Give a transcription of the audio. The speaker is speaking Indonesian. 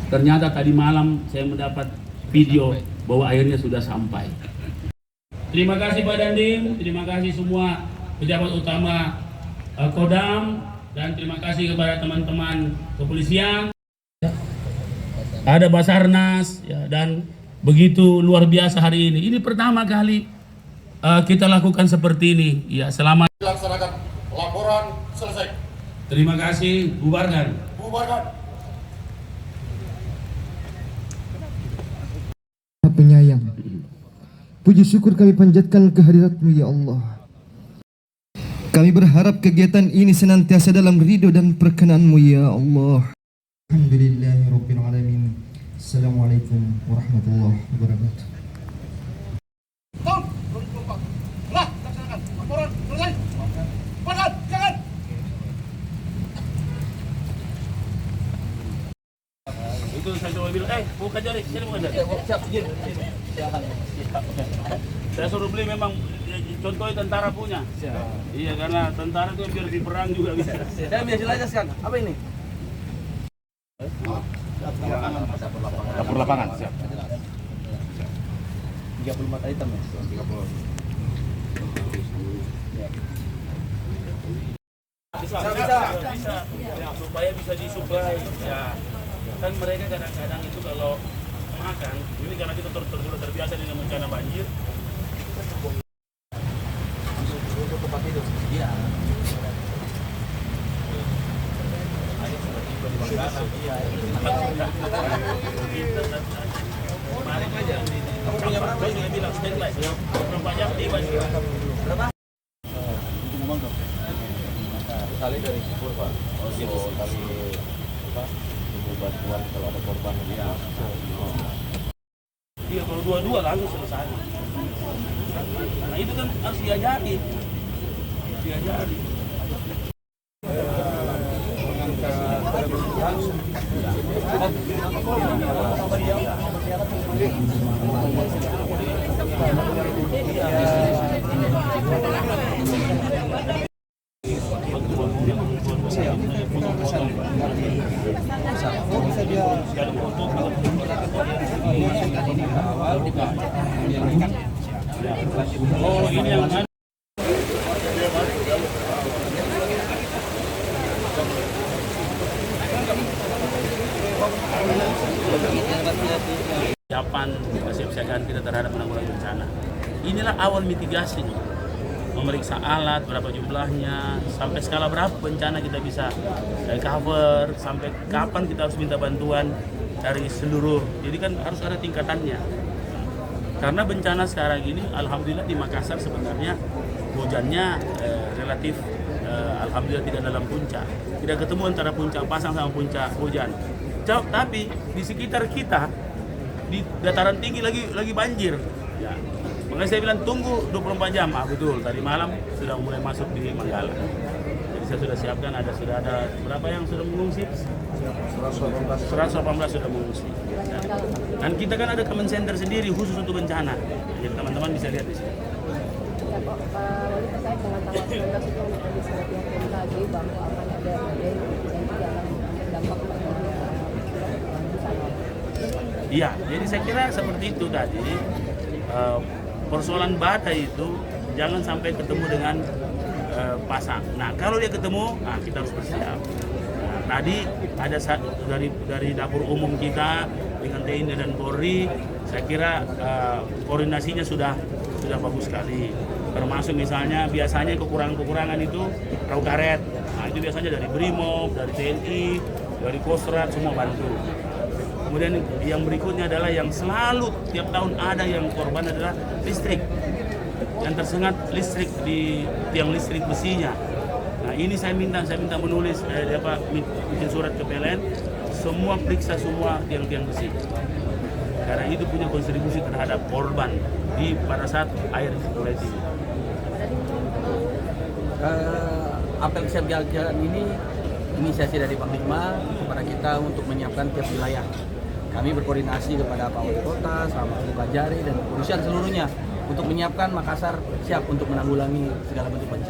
Ternyata tadi malam saya mendapat video bahwa airnya sudah sampai. Terima kasih Pak Dandim, terima kasih semua pejabat utama Kodam, dan terima kasih kepada teman-teman kepolisian. Ada Basarnas ya, dan begitu luar biasa hari ini. Ini pertama kali kita lakukan seperti ini. Ya, selamat. Dilaksanakan laporan selesai. Terima kasih, bubarkan. Bubarkan. Penyayang, puji syukur kami panjatkan kehadirat-Mu ya Allah. Kami berharap kegiatan ini senantiasa dalam ridho dan perkenan-Mu ya Allah. Alhamdulillahirabbil alamin. Assalamualaikum warahmatullahi wabarakatuh. Telah laksanakan laporan selesai. Bubarkan, jangan. Itu saya coba bilang, buka jari, sini buka jari. Siap, Saya suruh beli memang, contohnya tentara punya. Iya, karena tentara itu biar di perang juga bisa. Saya biasa jelaskan. Apa ini? Dapur lapangan, siap. 34 item ya? 30. Bisa. Ya, supaya bisa disuplai. Ya, kan mereka kadang-kadang itu kalau makan, ini karena kita terbiasa dengan bencana banjir. Untuk tempat tidur. Iya. Kemarin aja, kamu punya berapa? Saya bilang standby, berapa jam tiba juga. Berapa? Tali dari Sipur, Pak. Oh, Sipur. Tali apa? Ibu bantuan kalau ada korban ya. Iya, kalau dua-dua langsung selesai. Nah itu kan harus diajari. Oh, ini yang mana? Siapan kesiapsiagaan kita terhadap penanggulangan bencana. Inilah awal mitigasi, memeriksa alat berapa jumlahnya, sampai skala berapa bencana kita bisa cover, sampai kapan kita harus minta bantuan dari seluruh. Jadi kan harus ada tingkatannya. Karena bencana sekarang ini, alhamdulillah di Makassar sebenarnya hujannya relatif, alhamdulillah tidak dalam puncak. Tidak ketemu antara puncak pasang sama puncak hujan. Tapi di sekitar kita di dataran tinggi lagi banjir. Ya. Makanya saya bilang tunggu 24 jam. Betul, tadi malam sudah mulai masuk di Manggala. Jadi saya sudah siapkan, sudah ada berapa yang sudah mengungsi? 118 sudah mengungsi. Dan kita kan ada command center sendiri khusus untuk bencana. Jadi teman-teman bisa lihat di sini. Ya Pak, Wali terkait dengan tanggal 19 itu bisa diingatkan lagi bahwa akan ada badai yang tidak akan berdampak pada bencana. Iya, jadi saya kira seperti itu tadi. Persoalan badai itu jangan sampai ketemu dengan pasang. Nah, kalau dia ketemu, kita harus bersiap. Nah, tadi ada dari dapur umum kita dengan TNI dan Polri, saya kira koordinasinya sudah bagus sekali. Termasuk misalnya biasanya kekurangan itu perahu karet. Nah, itu biasanya dari Brimob, dari TNI, dari Kostrad semua bantu. Kemudian yang berikutnya adalah yang selalu tiap tahun ada yang korban adalah listrik. Yang tersengat listrik di tiang listrik besinya. Nah, ini saya minta menulis bikin surat ke PLN, semua periksa semua tiang-tiang besi. Karena itu punya kontribusi terhadap korban pada saat air mulai tinggi. Apel siap jalan ini inisiasi dari Panglima kepada kita untuk menyiapkan tiap wilayah. Kami berkoordinasi kepada Pak Wali Kota, sama Buka Jari dan kepolisian seluruhnya untuk menyiapkan Makassar siap untuk menanggulangi segala bentuk bencana.